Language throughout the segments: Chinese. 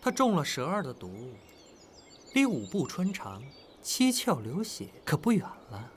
他中了蛇儿的毒，离五步穿肠、七窍流血可不远了。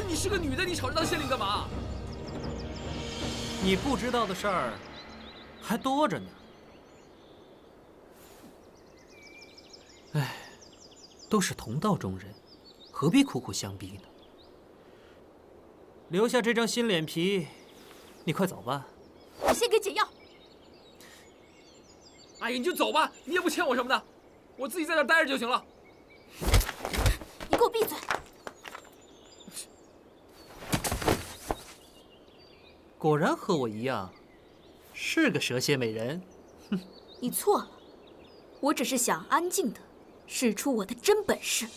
你是个女的，你吵着当县令干嘛？你不知道的事儿还多着呢。哎，都是同道中人，何必苦苦相逼呢？留下这张新脸皮，你快走吧。我先给解药。阿姨，你就走吧，你也不欠我什么的，我自己在这待着就行了。你给我闭嘴！果然和我一样，是个蛇蝎美人。哼，你错了，我只是想安静的使出我的真本事。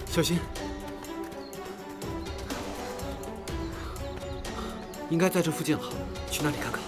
小心，应该在这附近了，去那里看看。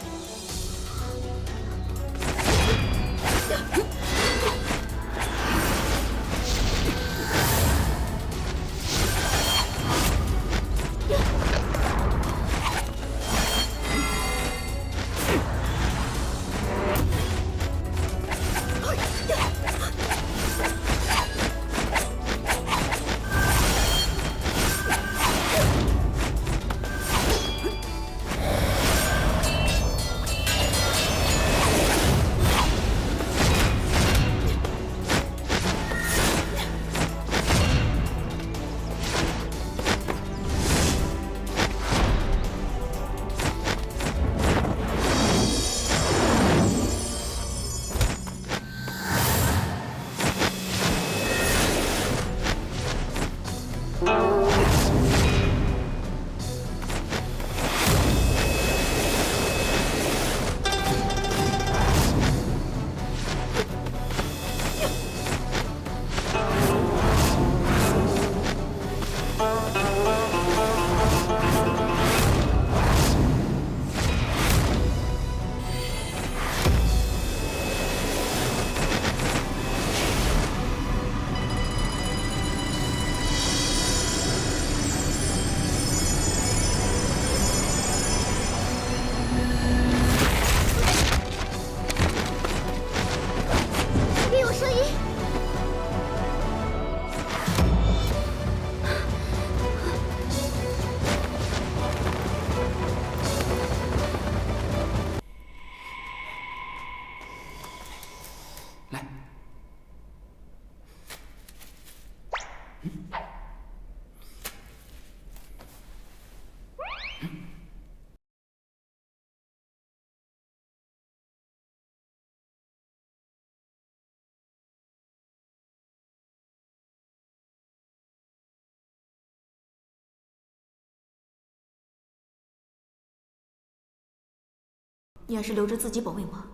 你还是留着自己保卫吧。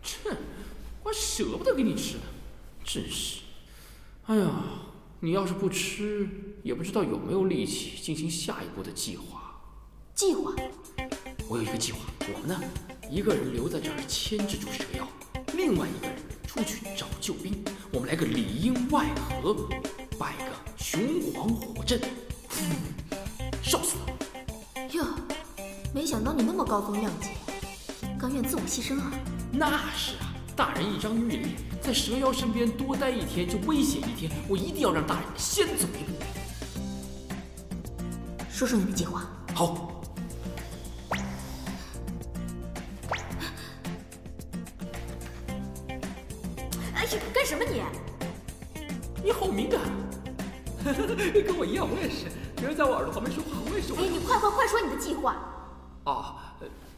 切，我还舍不得给你吃呢，真是。哎呀，你要是不吃，也不知道有没有力气进行下一步的计划。计划？我有一个计划，我们呢，一个人留在这儿牵制住蛇妖，另外一个人出去找救兵。我们来个里应外合，摆个雄黄火阵，烧死他！哟，没想到你那么高风亮节。甘愿自我牺牲啊？那是啊，大人一张玉脸，在蛇妖身边多待一天就危险一天，我一定要让大人先走一步。说说你的计划。好，哎呀，干什么你？你好敏感，跟我一样，我也是。别人在我耳朵旁边说话，我也是。哎，你快说你的计划。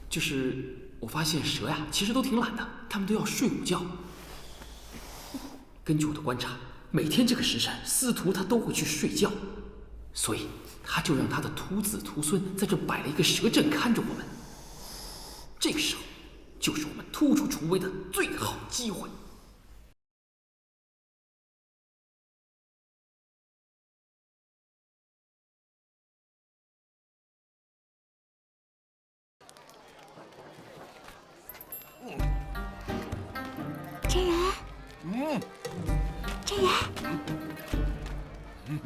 就是我发现蛇呀，其实都挺懒的，它们都要睡午觉。根据我的观察，每天这个时辰，司徒他都会去睡觉，所以他就让他的徒子徒孙在这摆了一个蛇阵看着我们。这个时候，就是我们突出重围的最好机会。真人，真人，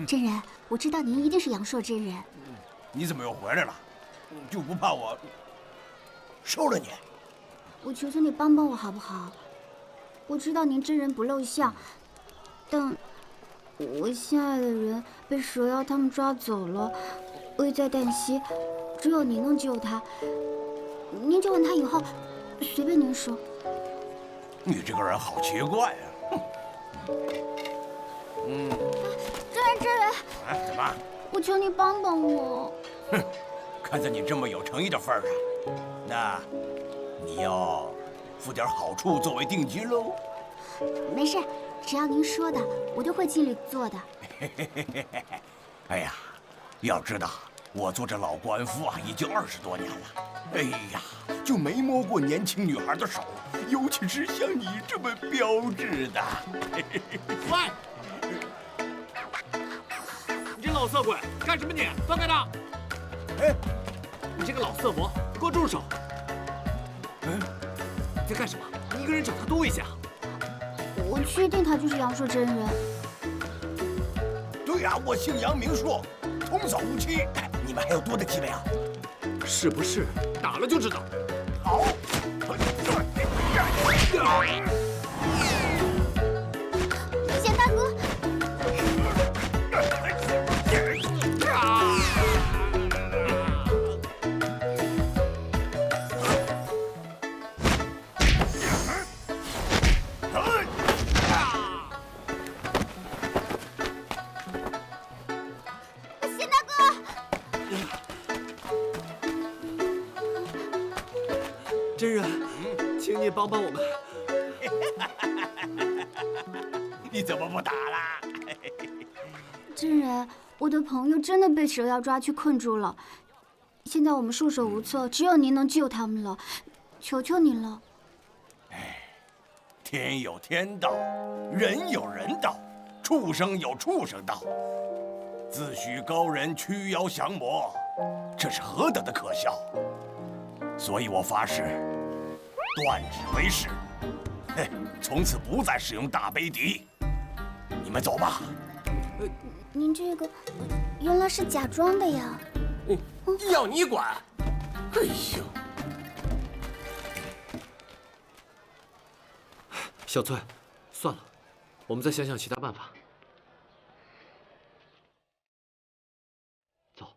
真人，我知道您一定是阳朔真人。你怎么又回来了？就不怕我收了你？我求求你帮帮我好不好？我知道您真人不露相，但我心爱的人被蛇妖他们抓走了，危在旦夕，只有您能救他。您救完他以后，随便您说。你这个人好奇怪呀！真人，哎，怎么？我求你帮帮我。哼，看在你这么有诚意的份上，那你要付点好处作为定金喽。没事，只要您说的，我都会尽力做的。哎呀，要知道我做这老官夫啊，已经20多年了。哎呀，就没摸过年轻女孩的手，尤其是像你这么标致的。喂，你这老色鬼，干什么你？放开他！哎，你这个老色魔，给我住手！嗯，你在干什么？你一个人找他多危险啊！我确定他就是阳朔真人。对呀，我姓杨名硕，童叟无欺。哎，你们还有多大机会啊？是不是？打了就知道。好。危险，大哥！险，大哥！真人，请你帮帮我们。你怎么不打啦？真人，我的朋友真的被蛇妖抓去困住了，现在我们束手无策，只有您能救他们了，求求您了。天有天道，人有人道，畜生有畜生道。自诩高人驱妖降魔，这是何等的可笑！所以我发誓，断指为誓，从此不再使用大悲笛。你们走吧。您这个原来是假装的呀！要你管？哎呦！小翠，算了，我们再想想其他办法。走。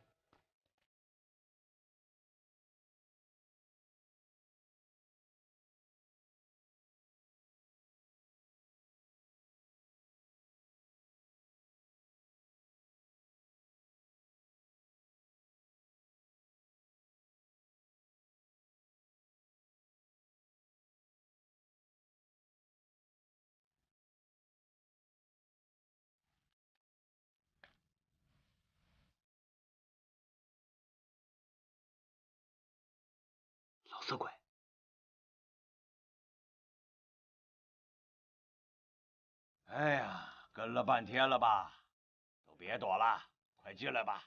老色鬼。哎呀，跟了半天了吧？都别躲了，快进来吧。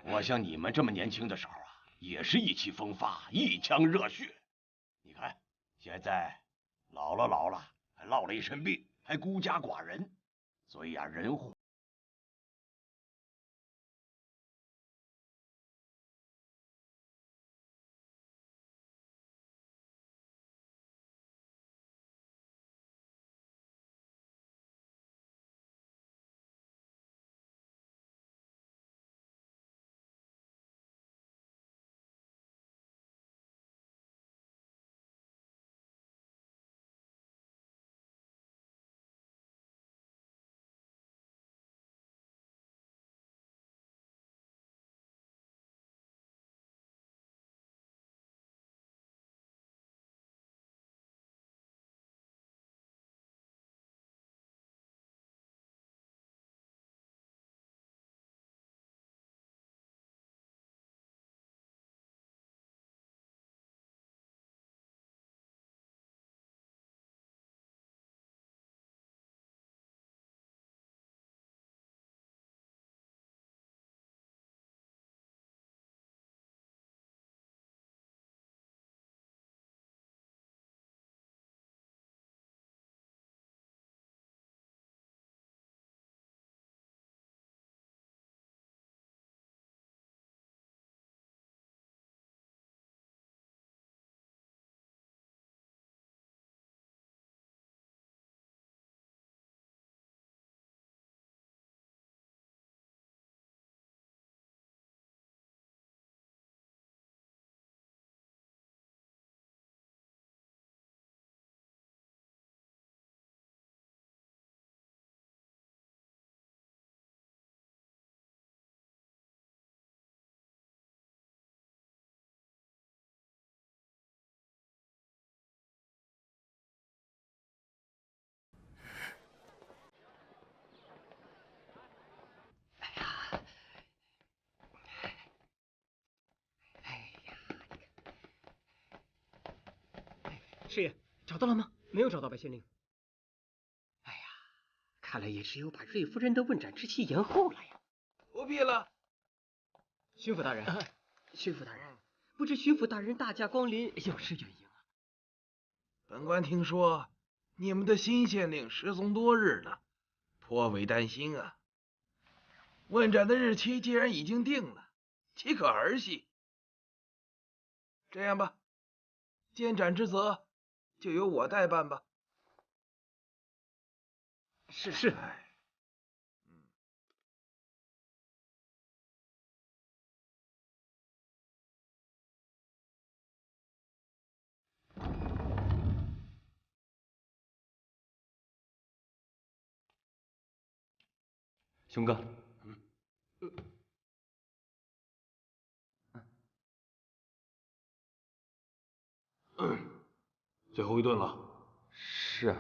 我像你们这么年轻的时候啊，也是意气风发，一腔热血。你看，现在老了，还落了一身病，还孤家寡人，所以啊，人活。师爷，找到了吗？没有找到白县令。哎呀，看来也只有把瑞夫人的问斩之期延后了呀。不必了。巡抚大人，巡抚大人，不知巡抚大人大驾光临，有失远迎啊。本官听说你们的新县令失踪多日了，颇为担心啊。问斩的日期既然已经定了，岂可儿戏？这样吧，监斩之责就由我代办吧。是。熊哥，最后一顿了。是啊。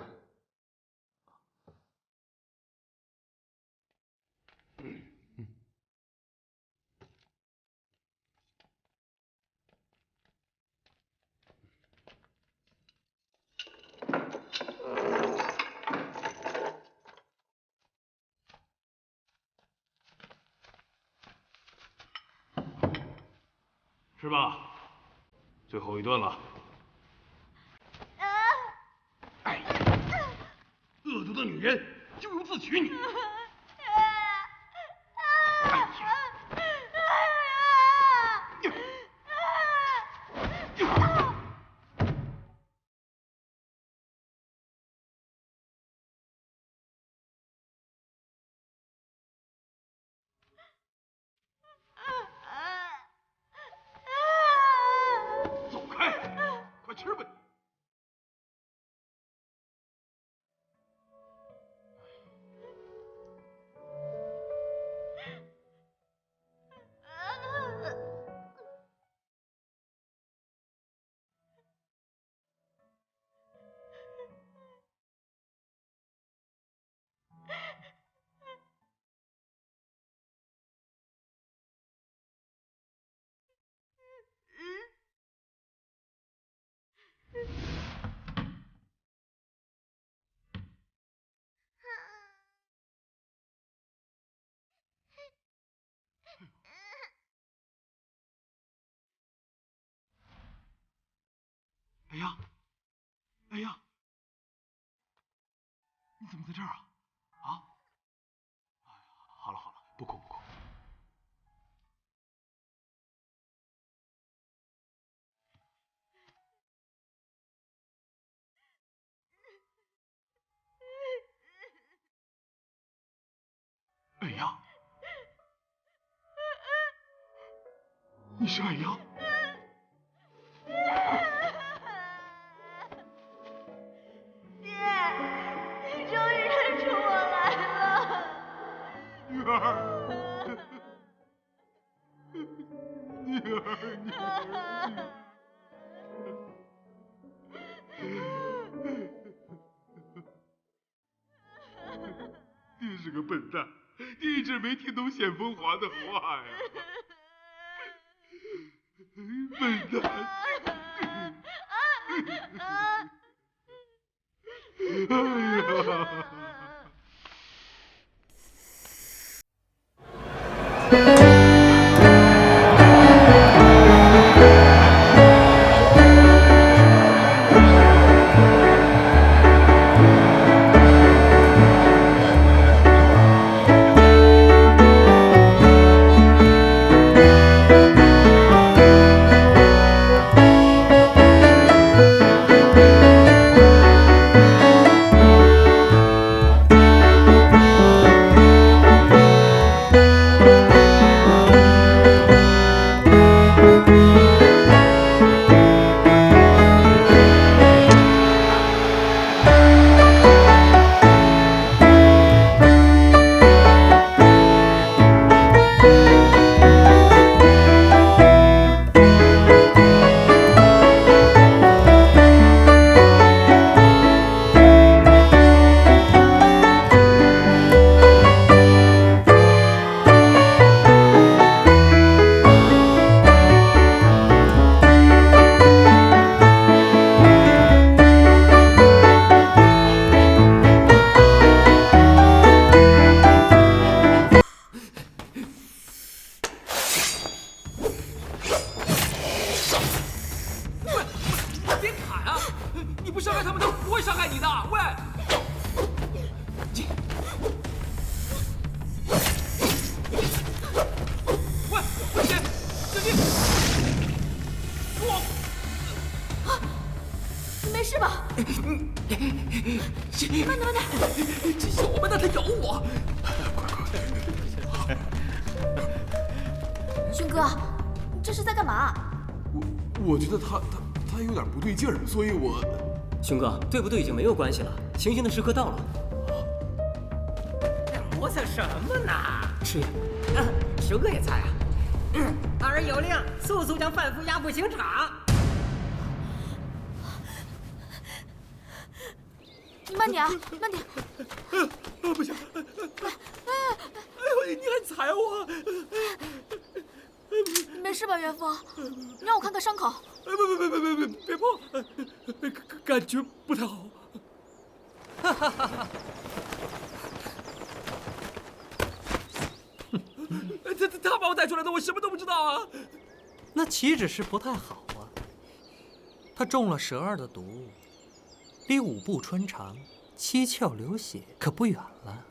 吃吧，最后一顿了。哎呀，恶毒的女人，咎由自取你！哎呀！走开，快吃吧你！哎呀，哎呀，你怎么在这儿啊？啊？哎呀，好了好了，不哭不哭。哎呀，你是哎呀？你终于认出我来了，女儿，女儿，爹是个笨蛋，爹一直没听懂显风华的话呀，笨蛋。哎呀！你的！喂，喂，小心！我。 你没事吧？慢点，慢点！这小王八蛋，他咬我！勋哥，你这是在干嘛？我觉得他有点不对劲儿，所以我。兄哥，对不对已经没有关系了，行刑的时刻到了。磨蹭什么呢？师爷，兄哥也在啊。二人有令，速速将范夫押赴刑场。 你慢点啊，慢点！不行！哎呦，你还踩我！你没事吧，元夫？你让我看看伤口。别碰！感觉不太好。他把我带出来的，我什么都不知道啊！那岂止是不太好啊？他中了蛇儿的毒。 离五步穿肠、七窍流血可不远了。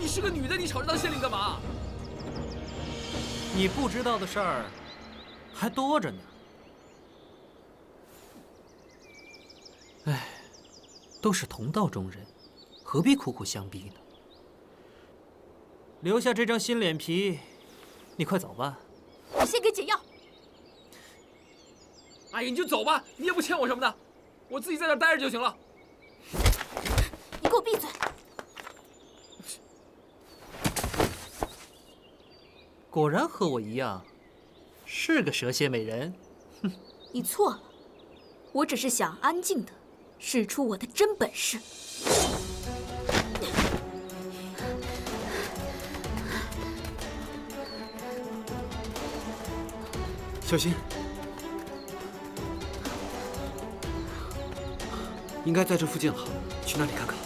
你是个女的，你吵着当县令干嘛？你不知道的事儿还多着呢。哎，都是同道中人，何必苦苦相逼呢？留下这张新脸皮，你快走吧。我先给解药。阿姨，你就走吧，你也不欠我什么的，我自己在这待着就行了。你给我闭嘴！果然和我一样，是个蛇蝎美人。哼，你错了，我只是想安静的使出我的真本事。小心，应该在这附近了，去那里看看。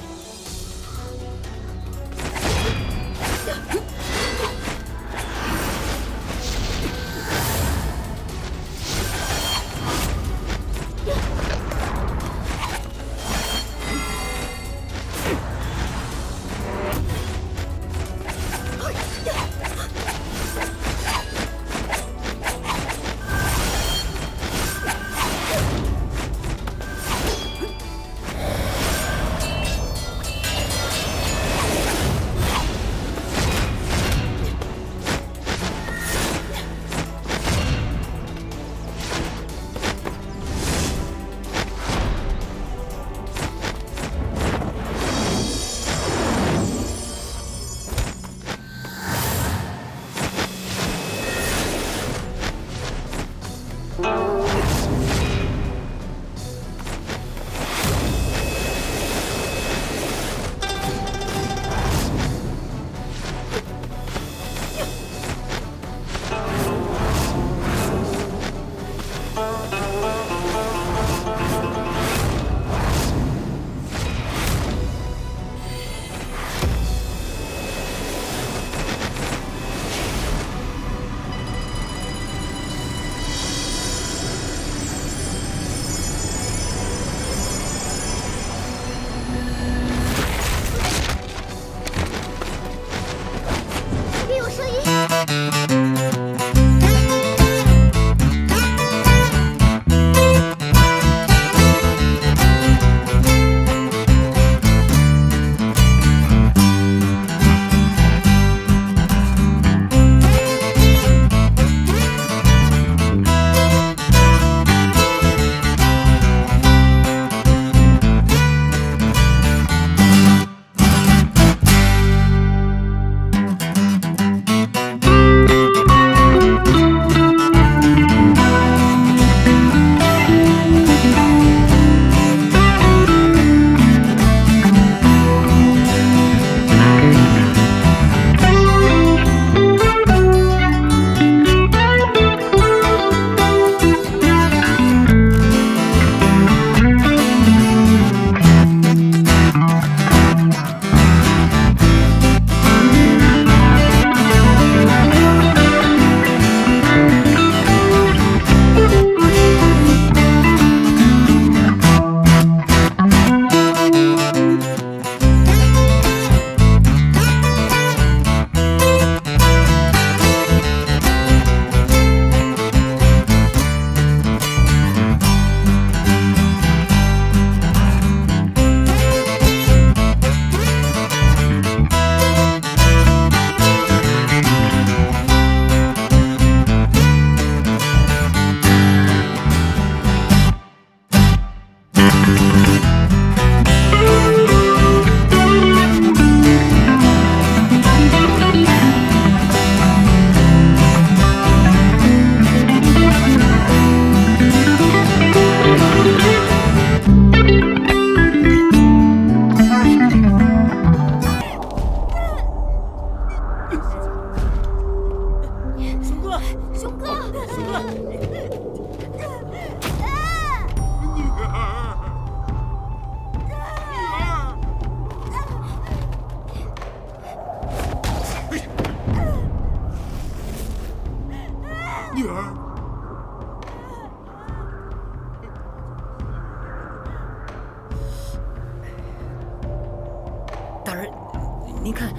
您看，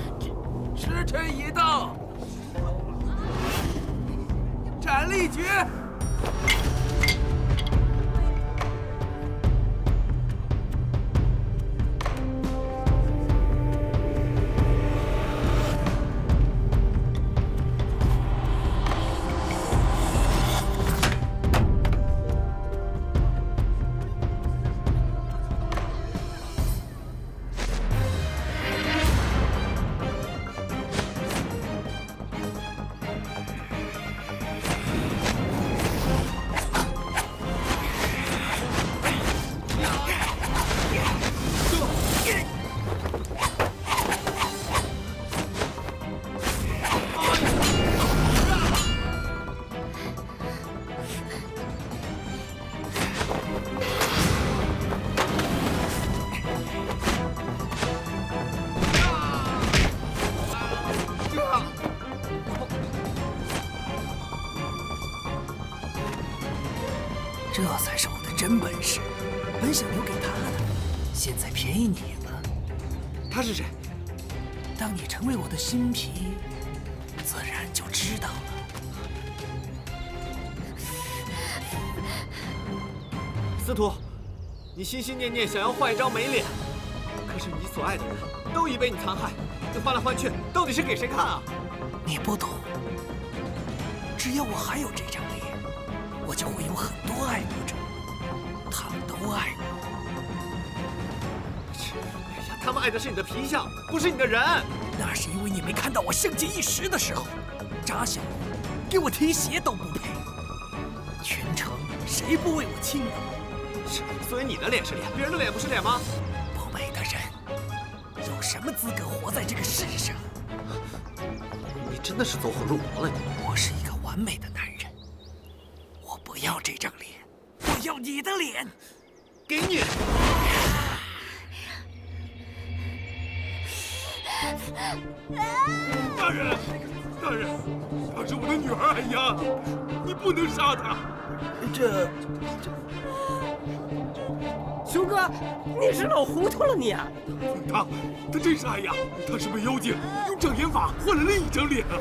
时辰已到，斩立决！这才是我的真本事，本想留给他的，现在便宜你了。他是谁？当你成为我的新皮，自然就知道了。司徒，你心心念念想要换一张美脸，可是你所爱的人都已被你残害，你换来换去，到底是给谁看啊？你不懂，只要我还有这张脸，我就会有很多爱慕者，他们都爱我。哎呀，他们爱的是你的皮相，不是你的人。那是因为你没看到我盛极一时的时候，扎小龙给我提鞋都不配，全城谁不为我倾倒？所以你的脸是脸，别人的脸不是脸吗？不美的人有什么资格活在这个世上？你真的是走火入魔了你！我是一个完美的男人，我不要这张脸，我要你的脸，给你。大人，大人，她是我的女儿安阳，你不能杀她。熊哥，你是老糊涂了你啊！他真是安阳，他是被妖精用障眼法换了另一张脸啊！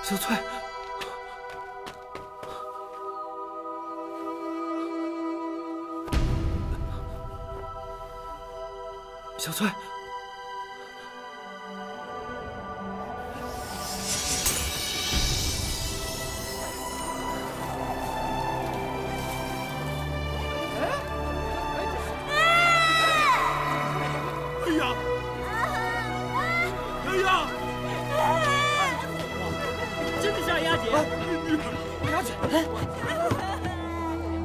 小翠，小翠，哎呀，哎呀！真的是二丫姐！二丫姐！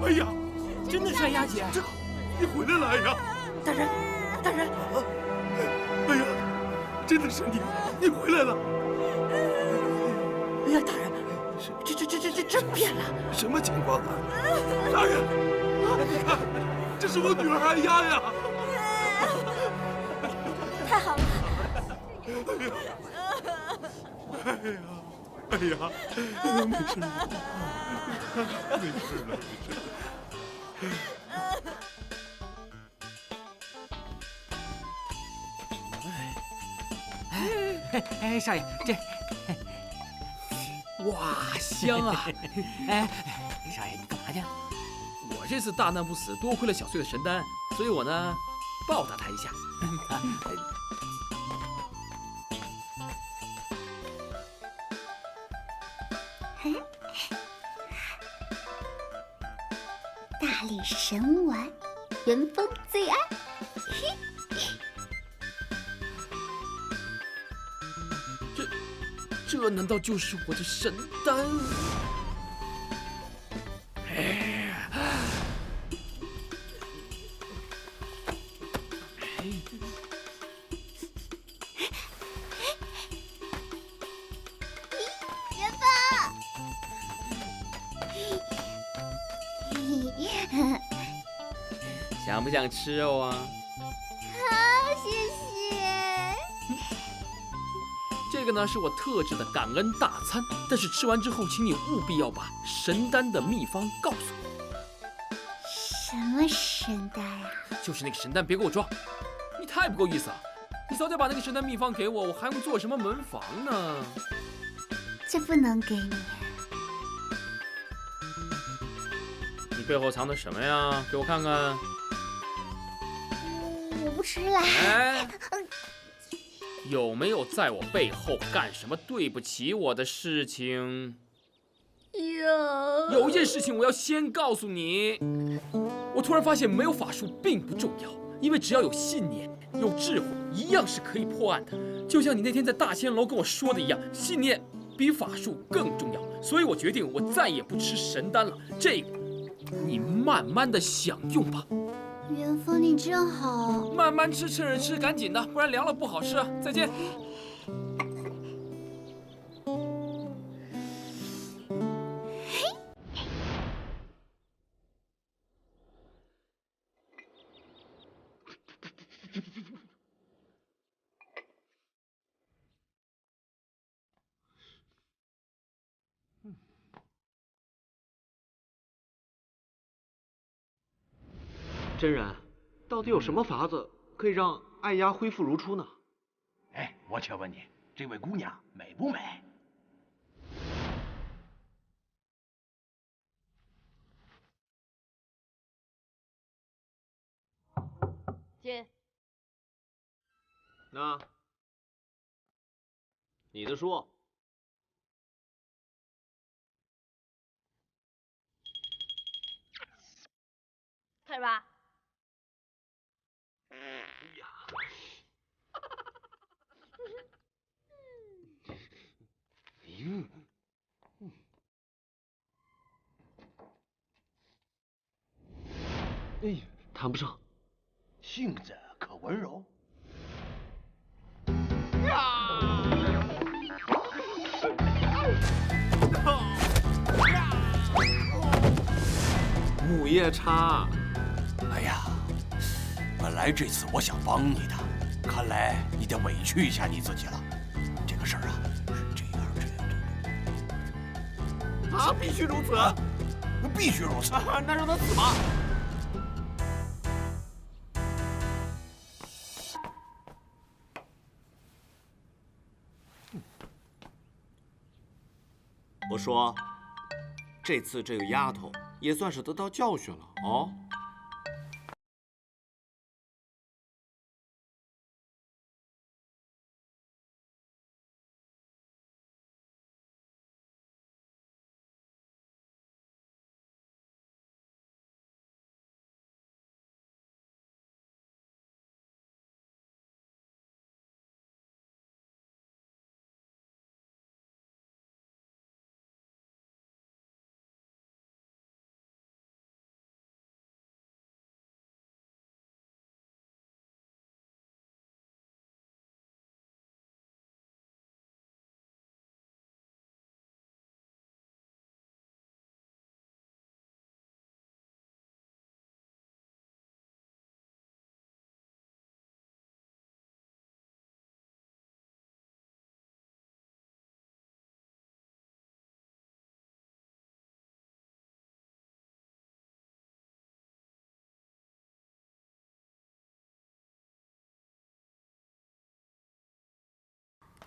哎呀，真的是二丫姐！你回来了，哎呀！大人，大人！哎呀，真的是你，你回来了！哎呀，大人，这真变了！什么情况啊？大人，你看，这是我女儿二丫呀！太好了！哎呀！哎呀，没事了，没事了，没事了。哎，少爷，这，哇，香啊！哎，少爷，你干嘛去？我这次大难不死，多亏了小翠的神丹，所以我呢，报答她一下。大力神丸，元丰最爱。这难道就是我的神丹？元丰，想不想吃肉啊？好，谢谢。这个呢是我特制的感恩大餐，但是吃完之后，请你务必要把神丹的秘方告诉我。什么神丹啊？就是那个神丹，别给我装！你太不够意思了！你早点把那个神丹秘方给我，我还用做什么门房呢？这不能给你。你背后藏的什么呀？给我看看。我不吃了。哎，有没有在我背后干什么对不起我的事情？有一件事情我要先告诉你。我突然发现没有法术并不重要，因为只要有信念、有智慧，一样是可以破案的。就像你那天在大仙楼跟我说的一样，信念比法术更重要。所以我决定，我再也不吃神丹了。这个，你慢慢的享用吧。元丰，你真好。慢慢吃，趁热吃，赶紧的，不然凉了不好吃啊！再见。真人，到底有什么法子可以让爱丫恢复如初呢？哎，我且问你，这位姑娘美不美？进。那，你的书。开始吧。哎呀，谈不上。性子可温柔。午夜叉。哎呀，本来这次我想帮你的，看来你得委屈一下你自己了。这个事儿啊，是这样。啊，必须如此，必须如此。那让他死吧。我说，这次这个丫头也算是得到教训了哦。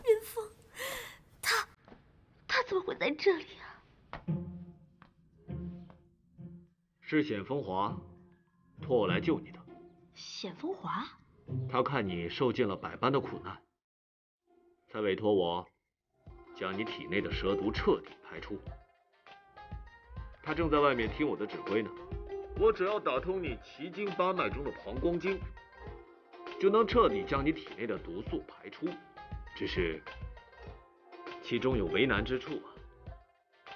任风，他怎么会在这里啊？是显风华托我来救你的。显风华？他看你受尽了百般的苦难，才委托我将你体内的蛇毒彻底排出。他正在外面听我的指挥呢。我只要打通你奇经八脉中的膀胱经，就能彻底将你体内的毒素排出。只是其中有为难之处啊！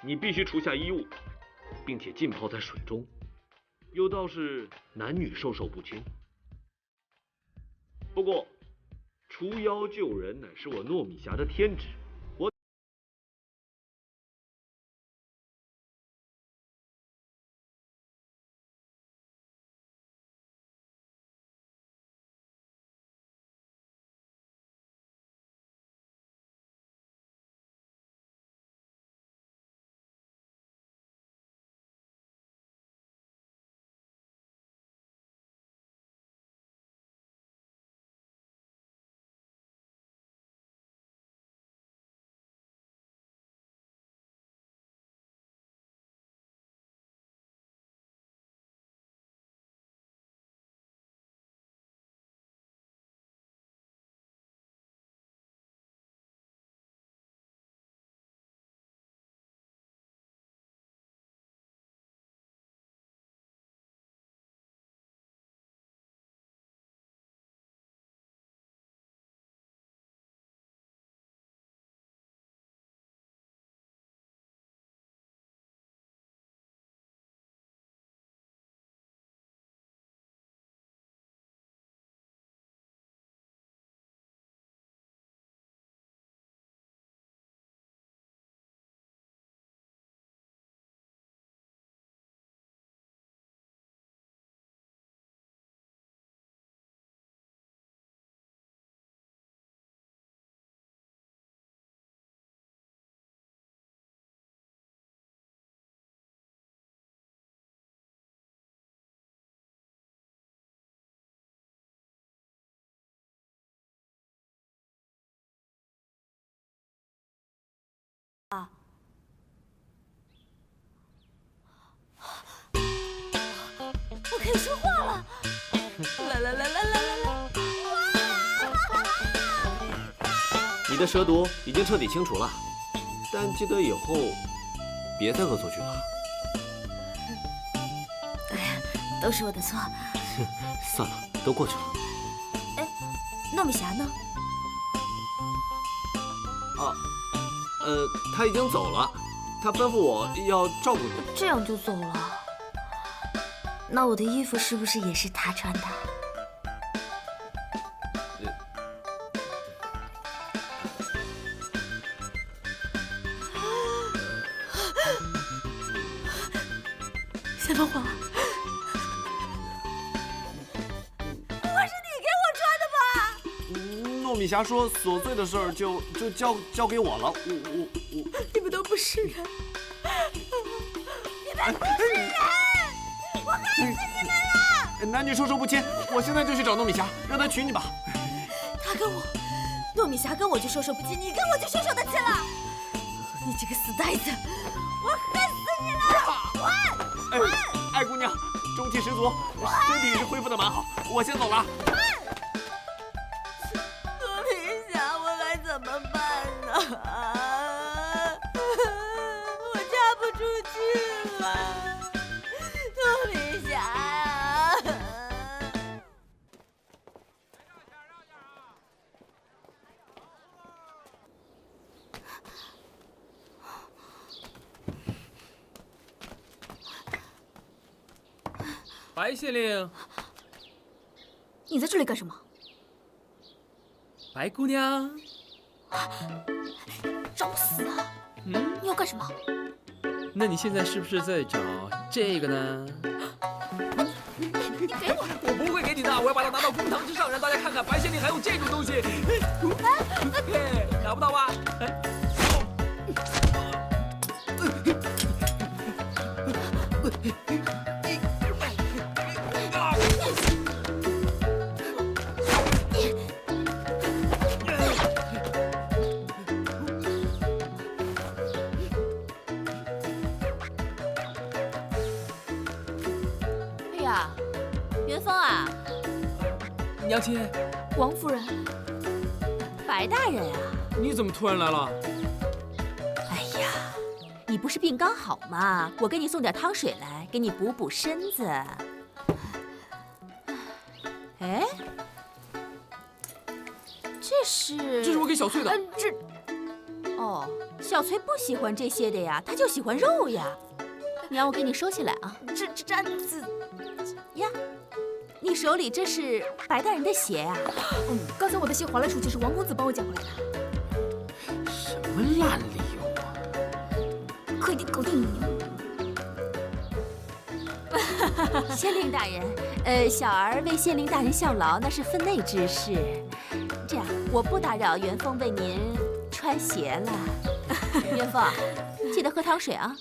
你必须除下衣物，并且浸泡在水中。有道是男女授受不亲。不过，除妖救人乃是我糯米侠的天职。我可以说话了！来来来来来来来！你的蛇毒已经彻底清除了，但记得以后别再恶作剧了。哎呀，都是我的错。算了，都过去了。哎，糯米侠呢？他已经走了，他吩咐我要照顾你。这样就走了？那我的衣服是不是也是他穿的？显风华，米霞说琐碎的事儿就交给我了。我你们都不是人，你们不是人，我害死你们了！男女授受不亲，我现在就去找糯米霞，让她娶你吧。他跟我，糯米霞跟我就授受不亲，你跟我就授受得亲了。你这个死呆子，我恨死你了！滚！爱姑娘，中气十足，身体是恢复的蛮好。我先走了。糯米霞，我该怎么办呢？我嫁不出去了，糯米霞啊！白县令，你在这里干什么？白姑娘，找死啊！你要干什么？那你现在是不是在找这个呢？你给我！我不会给你的，我要把它拿到公堂之上，让大家看看白县令还有这种东西。拿不到吧？哎呀，元丰啊！娘亲，王夫人，白大人啊！你怎么突然来了？哎呀，你不是病刚好吗？我给你送点汤水来，给你补补身子。哎，这是我给小翠的。哦，小翠不喜欢这些的呀，她就喜欢肉呀。你让我给你收起来啊。这呀，你手里这是白大人的鞋啊？刚才我的鞋滑了出去，是王公子帮我捡回来的。什么烂理由啊！快点搞定你！县令大人，小儿为县令大人效劳，那是分内之事。这样，我不打扰元丰为您穿鞋了。元丰，记得喝汤水啊。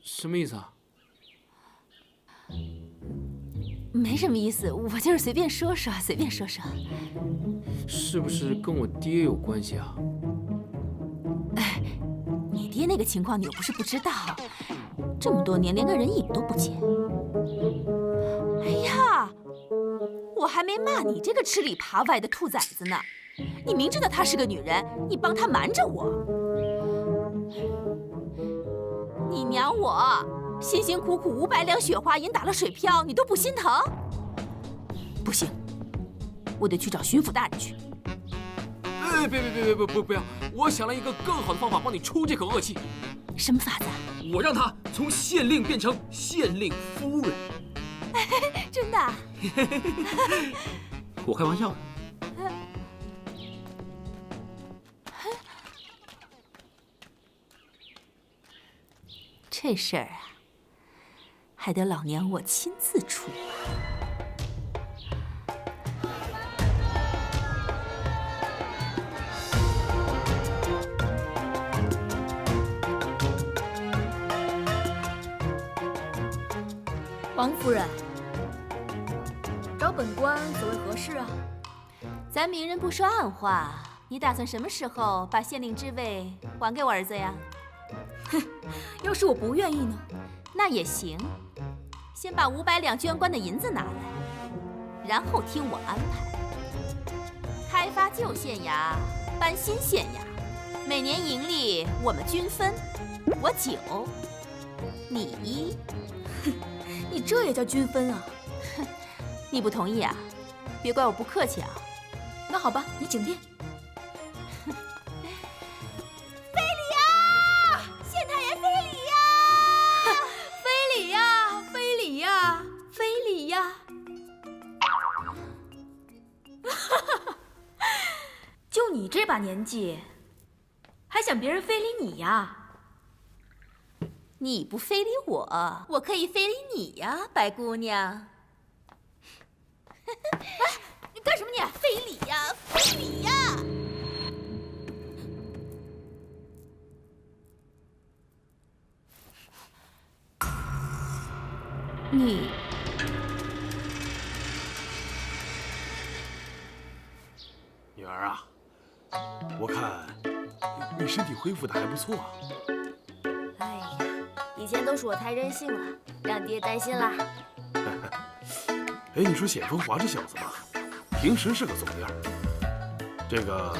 什么意思啊？没什么意思，我就是随便说说，随便说说。是不是跟我爹有关系啊？哎，你爹那个情况你又不是不知道，这么多年连个人影都不见。哎呀，我还没骂你这个吃里扒外的兔崽子呢，你明知道她是个女人，你帮她瞒着我。你娘我辛辛苦苦500两雪花银打了水漂，你都不心疼？不行，我得去找巡抚大人去。不要！我想了一个更好的方法帮你出这口恶气。什么法子啊？我让他从县令变成县令夫人。真的？我开玩笑的。这事儿啊，还得老娘我亲自出马。王夫人，找本官所为何事啊？咱明人不说暗话，你打算什么时候把县令之位还给我儿子呀？哼，要是我不愿意呢？那也行，先把500两捐官的银子拿来，然后听我安排。开发旧县衙，搬新县衙，每年盈利我们均分，我9，你1。你这也叫均分啊？哼，你不同意啊？别怪我不客气啊。那好吧，你请便。非礼呀！县太爷非礼呀！非礼呀！非礼呀！非礼呀！就你这把年纪，还想别人非礼你呀？你不非礼我，我可以非礼你呀，白姑娘。哎，你干什么你？非礼呀，非礼呀！你女儿啊，我看你身体恢复的还不错啊。哎呀，以前都是我太任性了，让爹担心啦。哎，你说显风华这小子吧，平时是个怂样，这个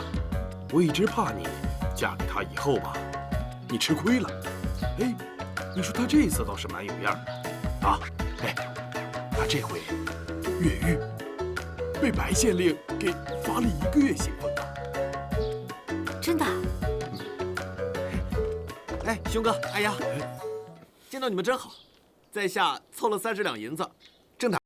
我一直怕你嫁给他以后吧，你吃亏了。哎，你说他这次倒是蛮有样的啊。哎，他这回越狱，被白县令给罚了1个月刑封啊。真的？哎，兄哥，哎呀，见到你们真好，在下凑了30两银子，正打。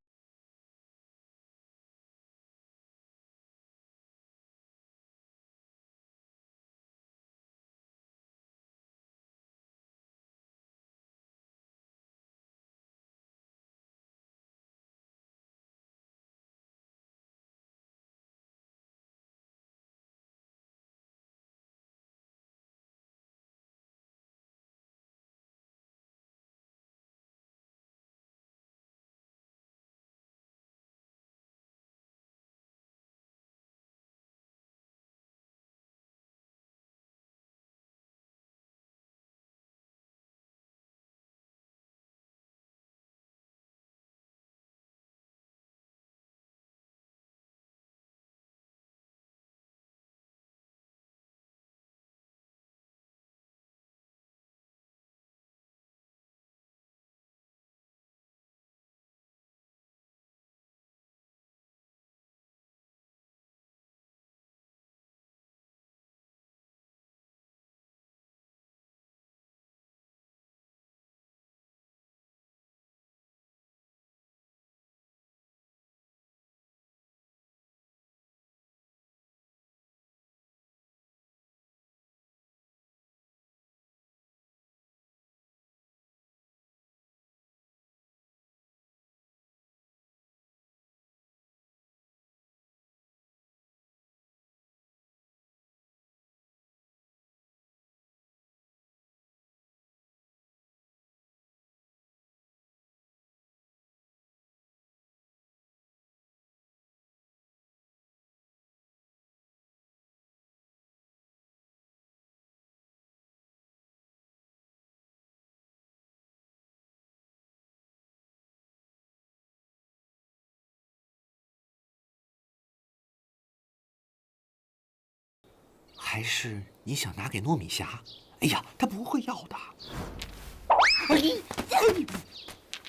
还是你想拿给糯米侠？哎呀，他不会要的。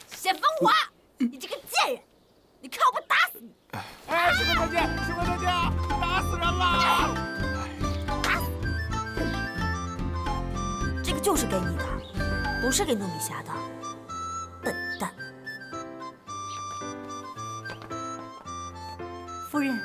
显风华，你这个贱人，你看我不打死你！哎，师傅再见，师傅再见，打死人了！打死！这个就是给你的，不是给糯米侠的，笨蛋！夫人。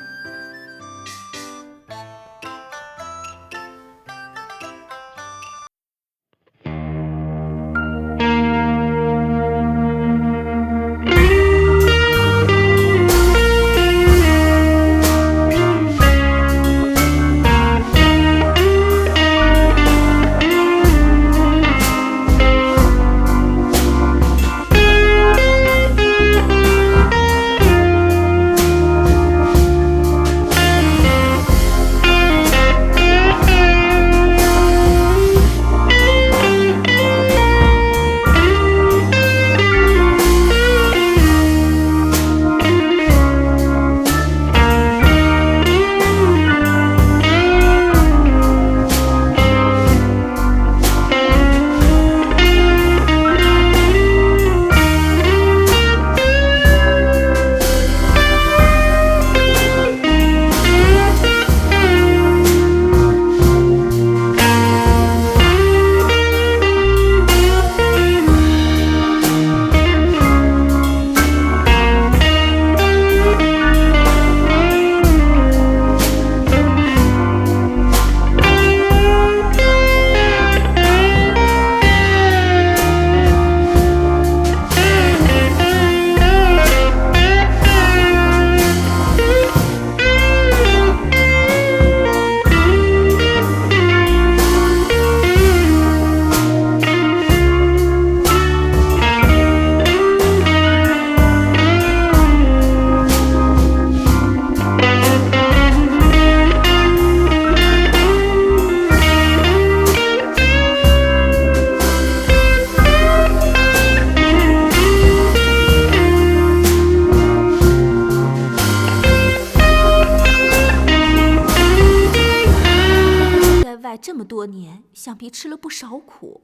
这么多年，想必吃了不少苦。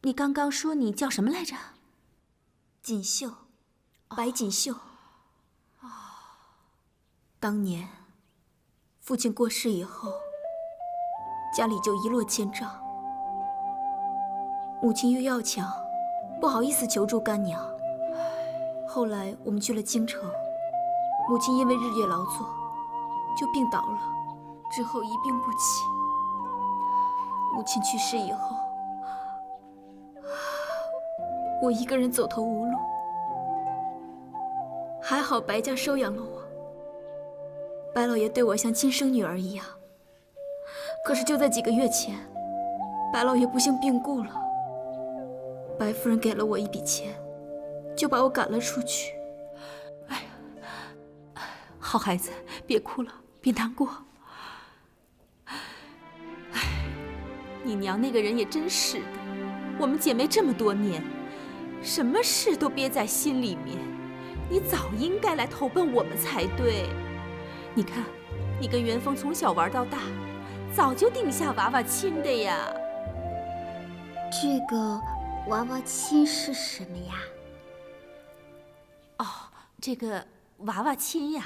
你刚刚说你叫什么来着？锦绣，白锦绣。当年父亲过世以后，家里就一落千丈。母亲又要强，不好意思求助干娘。后来我们去了京城，母亲因为日夜劳作，就病倒了，之后一病不起。母亲去世以后，我一个人走投无路，还好白家收养了我。白老爷对我像亲生女儿一样。可是就在几个月前，白老爷不幸病故了。白夫人给了我一笔钱，就把我赶了出去。哎呀，好孩子，别哭了，别难过。哎，你娘那个人也真是的，我们姐妹这么多年，什么事都憋在心里面，你早应该来投奔我们才对。你看，你跟元丰从小玩到大，早就定下娃娃亲的呀。这个娃娃亲是什么呀？哦，这个娃娃亲呀。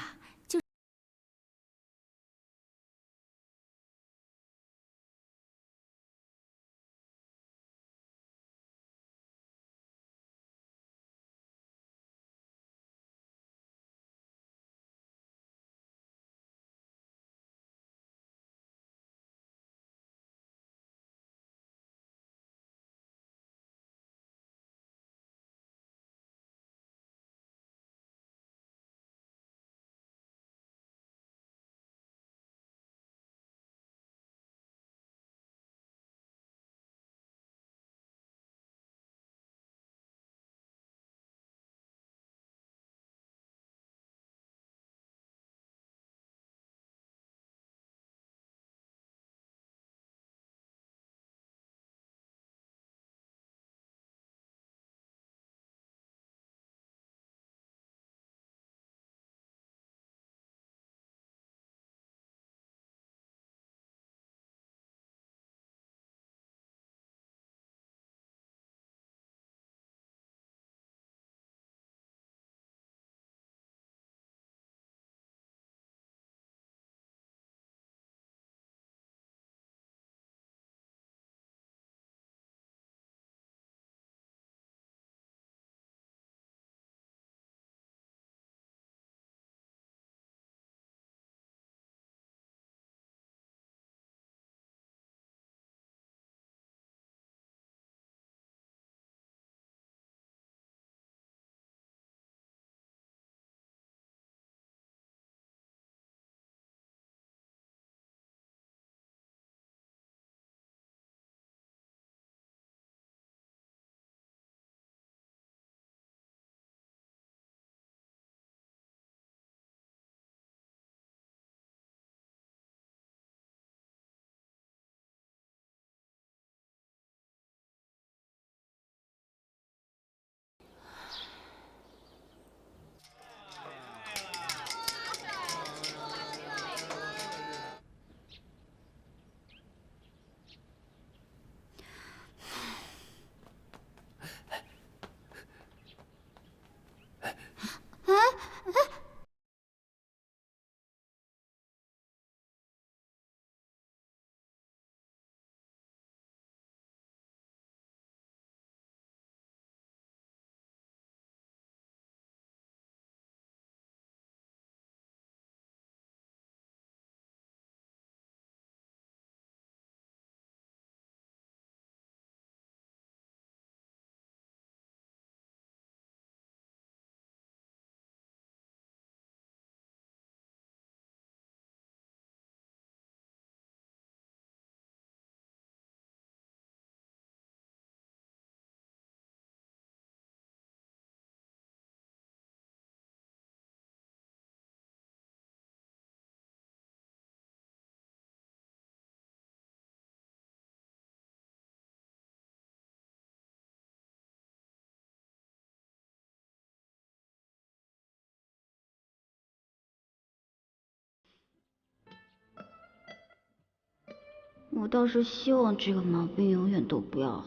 我倒是希望这个毛病永远都不要好。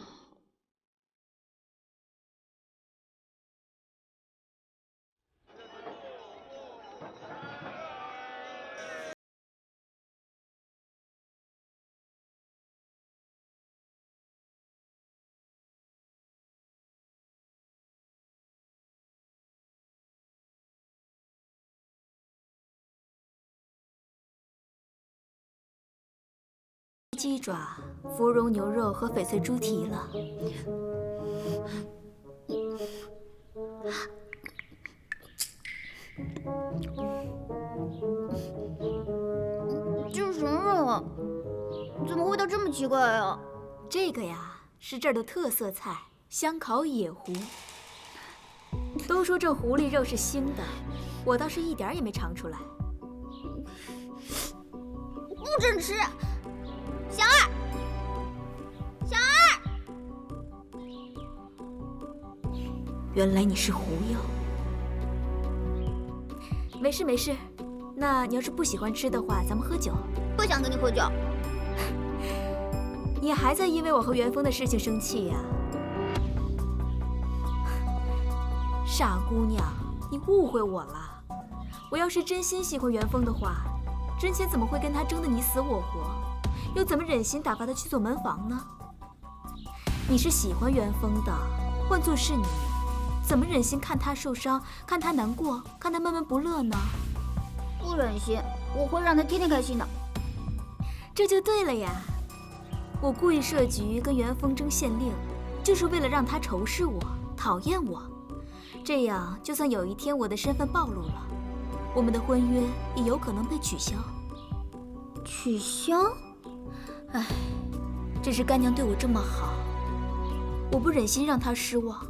鸡爪、芙蓉牛肉和翡翠猪蹄了。这是什么肉啊？怎么味道这么奇怪啊？这个呀，是这儿的特色菜——香烤野狐。都说这狐狸肉是腥的，我倒是一点也没尝出来。不准吃！小二，小二！原来你是狐妖。没事没事，那你要是不喜欢吃的话，咱们喝酒。不想跟你喝酒。你还在因为我和元丰的事情生气呀？傻姑娘，你误会我了。我要是真心喜欢元丰的话，之前怎么会跟他争得你死我活？又怎么忍心打发他去做门房呢？你是喜欢元丰的，换作是你，怎么忍心看他受伤，看他难过，看他闷闷不乐呢？不忍心，我会让他天天开心的。这就对了呀！我故意设局跟元丰争县令，就是为了让他仇视我，讨厌我。这样，就算有一天我的身份暴露了，我们的婚约也有可能被取消。取消？唉，只是干娘对我这么好，我不忍心让她失望。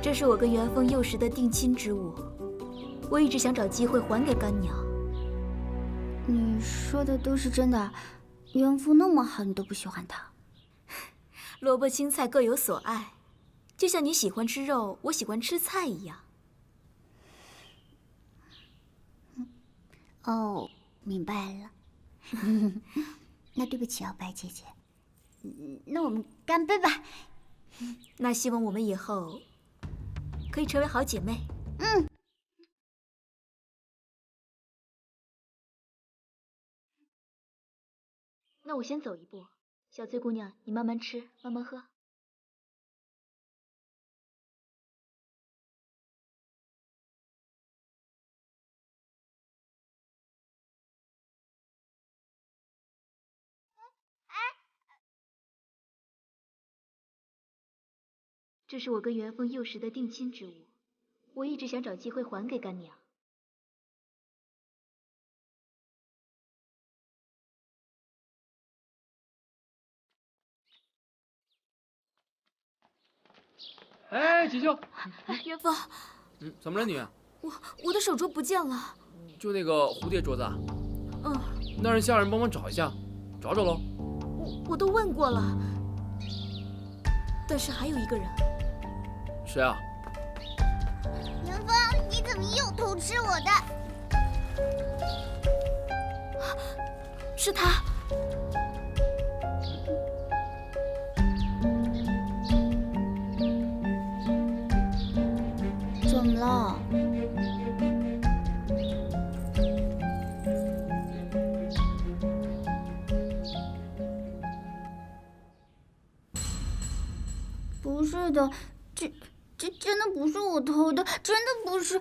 这是我跟元丰幼时的定亲之物，我一直想找机会还给干娘。你说的都是真的？元丰那么好，你都不喜欢他？萝卜青菜各有所爱，就像你喜欢吃肉，我喜欢吃菜一样。哦，明白了。那对不起啊，白姐姐。那我们干杯吧。那希望我们以后可以成为好姐妹。嗯。那我先走一步，小翠姑娘，你慢慢吃，慢慢喝。这是我跟元丰幼时的定亲之物，我一直想找机会还给干娘。哎，锦绣，元丰，怎么了你？我的手镯不见了。就那个蝴蝶镯子啊？嗯。那让下人帮忙找一下，找找喽。我都问过了，但是还有一个人。谁啊？元丰，你怎么又偷吃我的？是他。怎么了？不是的，这真的不是我偷的，真的不是。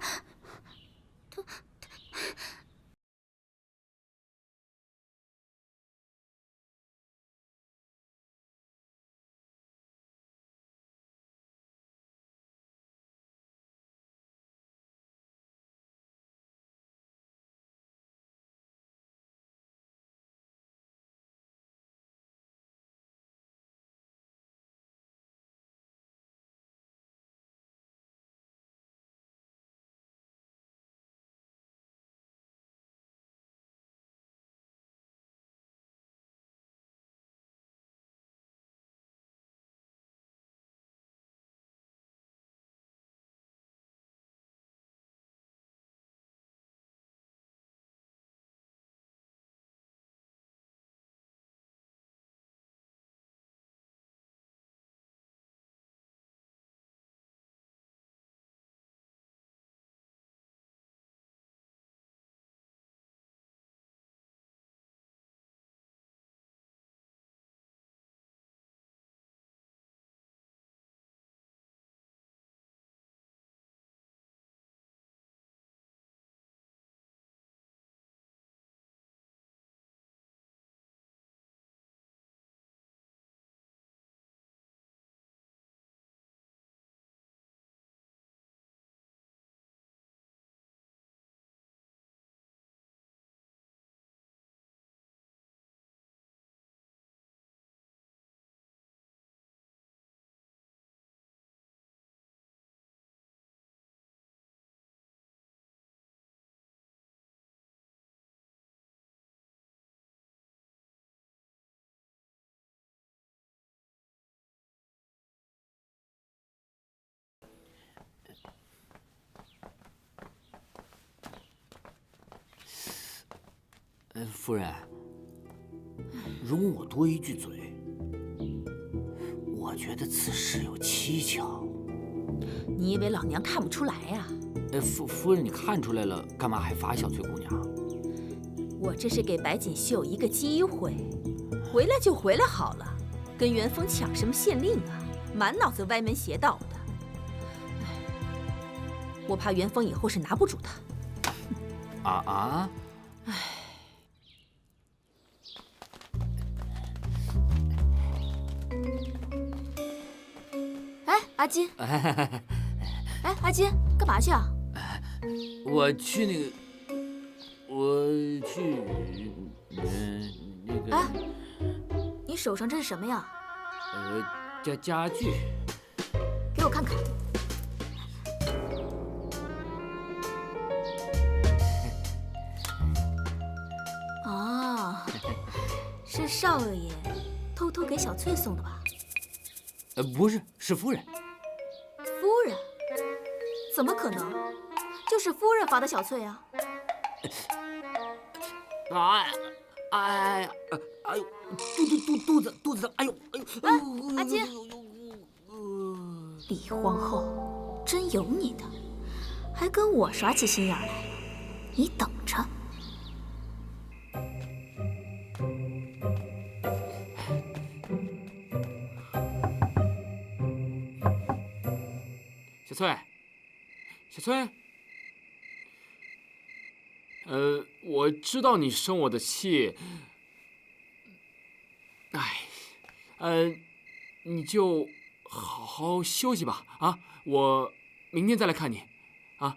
夫人，容我多一句嘴，我觉得此事有蹊跷。你以为老娘看不出来呀？夫人，你看出来了，干嘛还罚小翠姑娘？我这是给白锦绣一个机会，回来就回来好了，跟元丰抢什么县令啊？满脑子歪门邪道的。我怕元丰以后是拿不住他。哎，阿金。哎，阿金，干嘛去啊？我去那个，那个。哎，你手上这是什么呀？家具。给我看看。是少爷偷偷给小翠送的吧？不是，是夫人。夫人？怎么可能？就是夫人罚的小翠啊！哎呦，肚子疼！哎呦！哎，阿金，李皇后真有你的，还跟我耍起心眼来了，你等着。小翠，我知道你生我的气，你就好好休息吧，啊，我明天再来看你，啊。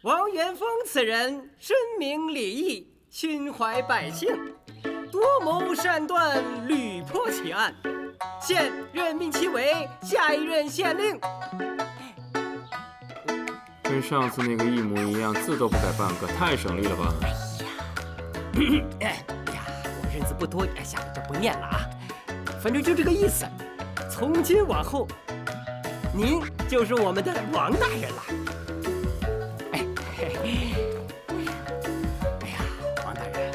王元丰此人深明礼义，心怀百姓，多谋善断，屡破奇案，现任命其为下一任县令。跟上次那个一模一样，字都不改半个，太省力了吧？哎呀，我认字不多，下面就不念了啊。反正就这个意思。从今往后，您就是我们的王大人了。哎呀，王大人，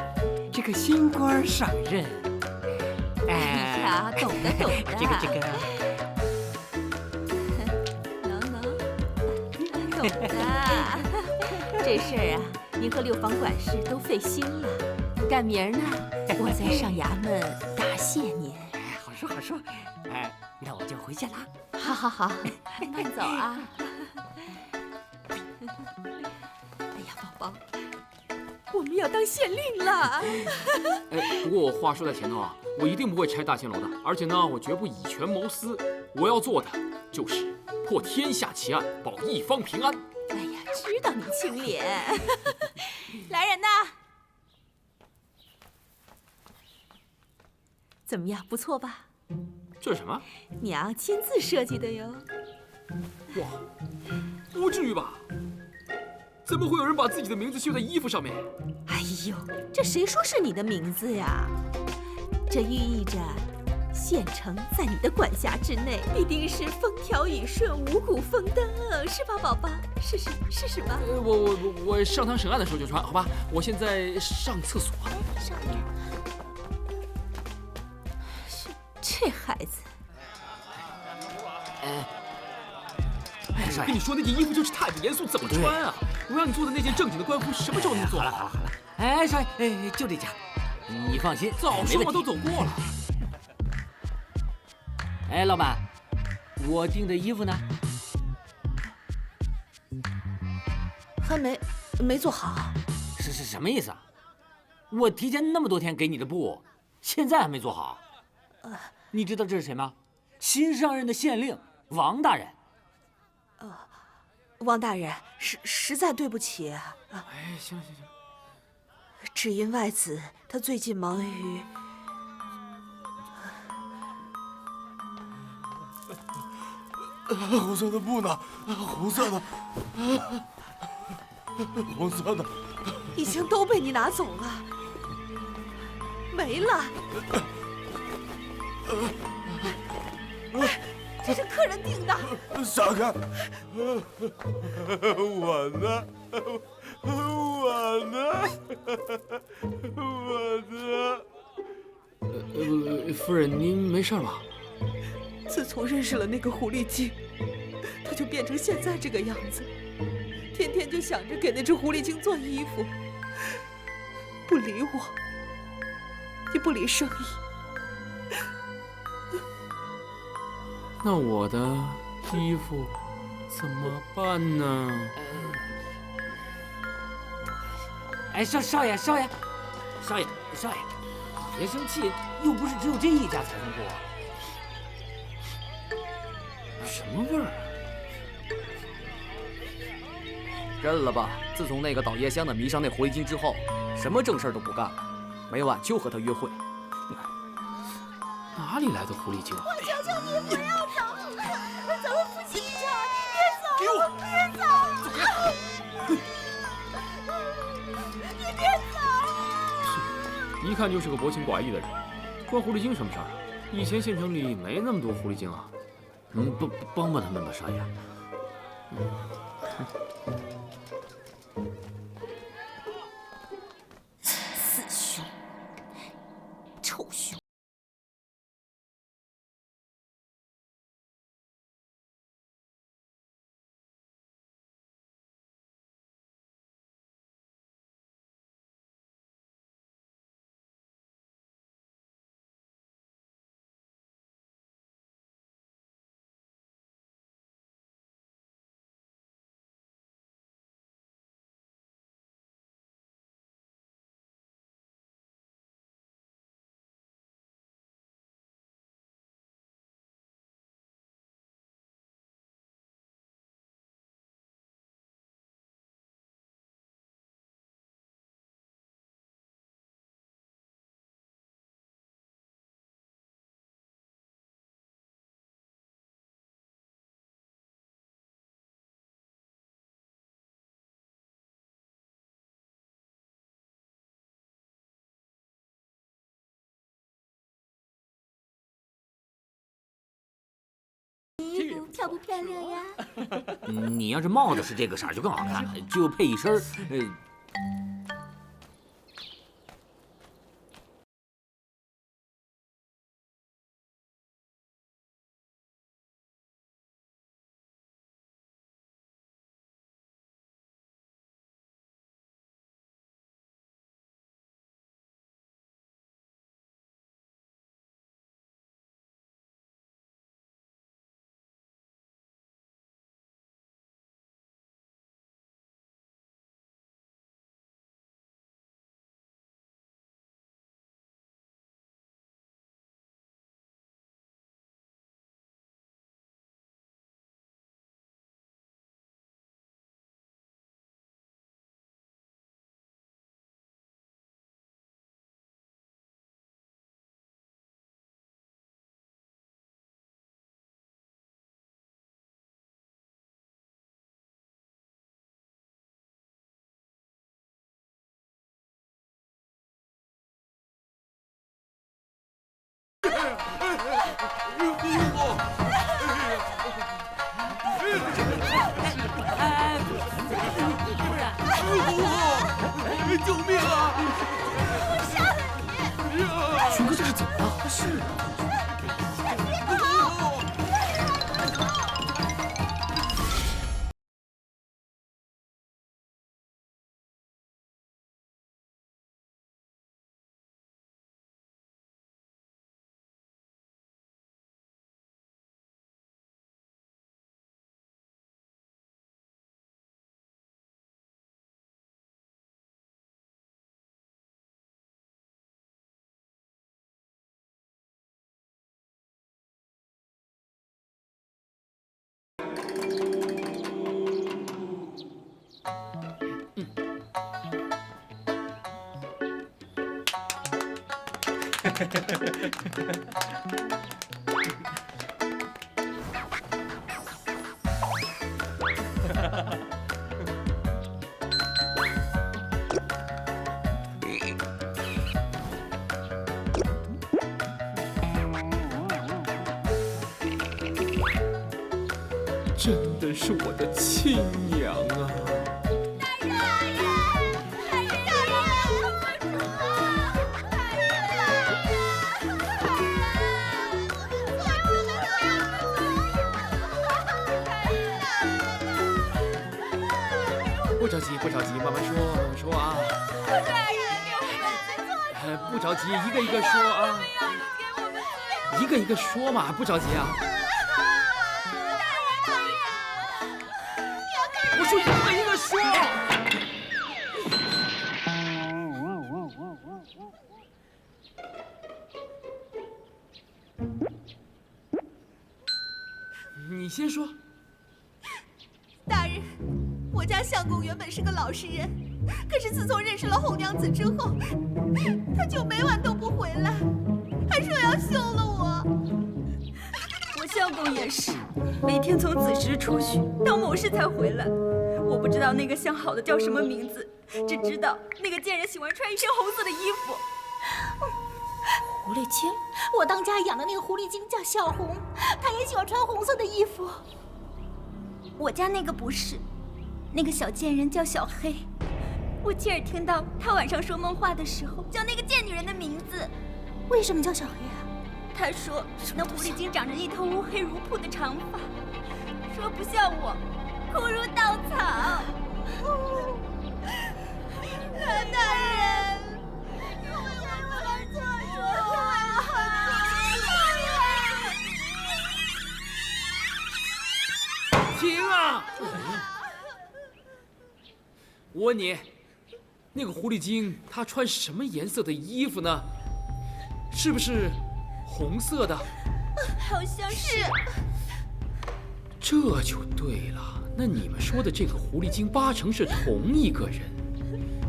这个新官上任，哎呀，懂的。这个。懂的，这事儿啊，您和六房管事都费心了。赶明儿呢，我再上衙门答谢您。好说。哎，那我就回去了。好，慢走啊。哎呀，宝宝，我们要当县令了。不过我话说在前头啊，我一定不会拆大仙楼的，而且呢，我绝不以权谋私。我要做的就是破天下奇案，保一方平安。哎呀，知道你清廉。来人呐！怎么样，不错吧？这是什么？娘亲自设计的哟。哇，不至于吧？怎么会有人把自己的名字绣在衣服上面？哎呦，这谁说是你的名字呀？这寓意着县城在你的管辖之内，必定是风调雨顺、五谷丰登，是吧，宝宝？是吧？我上堂审案的时候就穿，好吧？我现在上厕所。上面。这孩子。我跟你说，那件衣服就是太不严肃，怎么穿啊？我让你做的那件正经的官夫，什么时候能做？好了，哎，少爷，就这家，你放心，早说嘛，都走过了。哎，老板，我订的衣服呢？还没做好。是什么意思啊？我提前那么多天给你的布，现在还没做好。你知道这是谁吗？新上任的县令王大人。王大人，实在对不起啊。哎，行，只因外子他最近忙于……红色的布呢？红色的，红色的，已经都被你拿走了，没了。这是客人订的。闪开！我呢？夫人，您没事吧？自从认识了那个狐狸精，他就变成现在这个样子，天天就想着给那只狐狸精做衣服，不理我，也不理生意。那我的衣服怎么办呢？哎，少爷，别生气，又不是只有这一家裁缝铺。什么味儿啊？认了吧！自从那个倒椰香的迷上那狐狸精之后，什么正事都不干了，每晚就和他约会。哪里来的狐狸精？我求求你不要走，咱们夫妻一场，你别走，给我，别走，你别走！一看就是个薄情寡义的人，关狐狸精什么事儿？以前县城里没那么多狐狸精啊。帮他们吧，少爷。死熊，臭熊！衣服漂不漂亮呀？你要是帽子是这个色儿就更好看了，就配一身是。真的是我的亲娘啊！不着急，不着急，慢慢说，慢慢说啊！不着急，一个一个说啊！一个一个说嘛，不着急啊！我说一个一个说。你先说。大人，我家相公原本是个老实人，可是自从认识了红娘子之后，他就每晚都不回来，还说要休了我。我相公也是，每天从子时出去到某时才回来。我不知道那个相好的叫什么名字，只知道那个贱人喜欢穿一身红色的衣服。狐狸精，我当家养的那个狐狸精叫小红，她也喜欢穿红色的衣服。我家那个不是，那个小贱人叫小黑。我亲耳听到她晚上说梦话的时候叫那个贱女人的名字。为什么叫小黑啊？她说那狐狸精长着一头乌黑如瀑的长发，说不像我，枯如稻草。大人，停啊！我问你，那个狐狸精她穿什么颜色的衣服呢？是不是红色的？好像是。这就对了。那你们说的这个狐狸精八成是同一个人，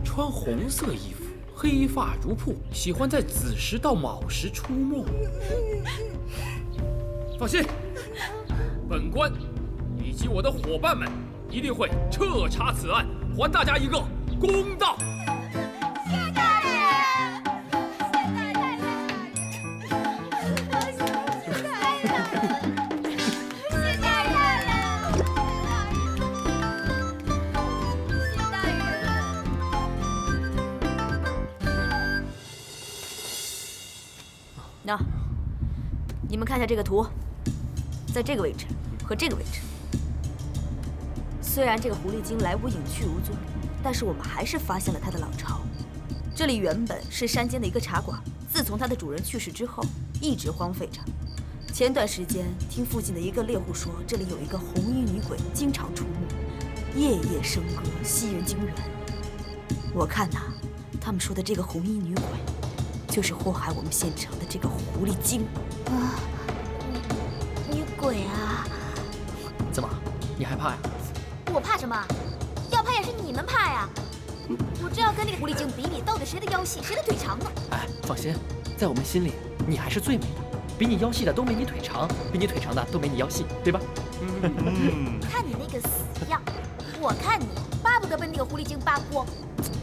穿红色衣服，黑发如瀑，喜欢在子时到卯时出没。放心，本官以及我的伙伴们一定会彻查此案，还大家一个公道。谢大人，谢大人。那，你们看一下这个图，在这个位置和这个位置，虽然这个狐狸精来无影去无踪，但是我们还是发现了它的老巢。这里原本是山间的一个茶馆，自从它的主人去世之后，一直荒废着。前段时间听附近的一个猎户说，这里有一个红衣女鬼经常出没，夜夜笙歌，吸人精元。我看呐，他们说的这个红衣女鬼，就是祸害我们县城的这个狐狸精啊！女鬼啊！怎么，你害怕呀？我怕什么？要怕也是你们怕呀！我正要跟那个狐狸精比比，到底谁的腰细，谁的腿长呢？哎，放心，在我们心里，你还是最美的。比你腰细的都没你腿长，比你腿长的都没你腰细，对吧？看你那个死样，我看你巴不得被那个狐狸精扒光。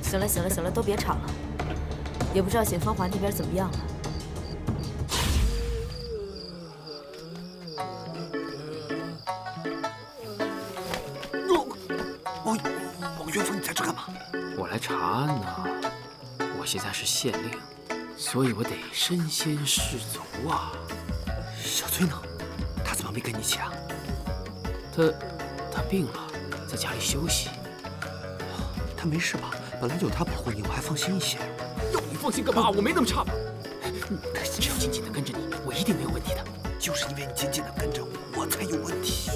行了行了行了，都别吵了。也不知道显芳华那边怎么样了。王元丰，你在这干嘛？我来查案呢。我现在是县令，所以我得身先士卒啊。小翠呢？她怎么没跟你一起啊？她病了，在家里休息。她没事吧？本来有她保护你，我还放心一些。要你放心干嘛？我没那么差吧？只要紧紧的跟着你，我一定没有问题的。就是因为你紧紧的跟着我，我才有问题。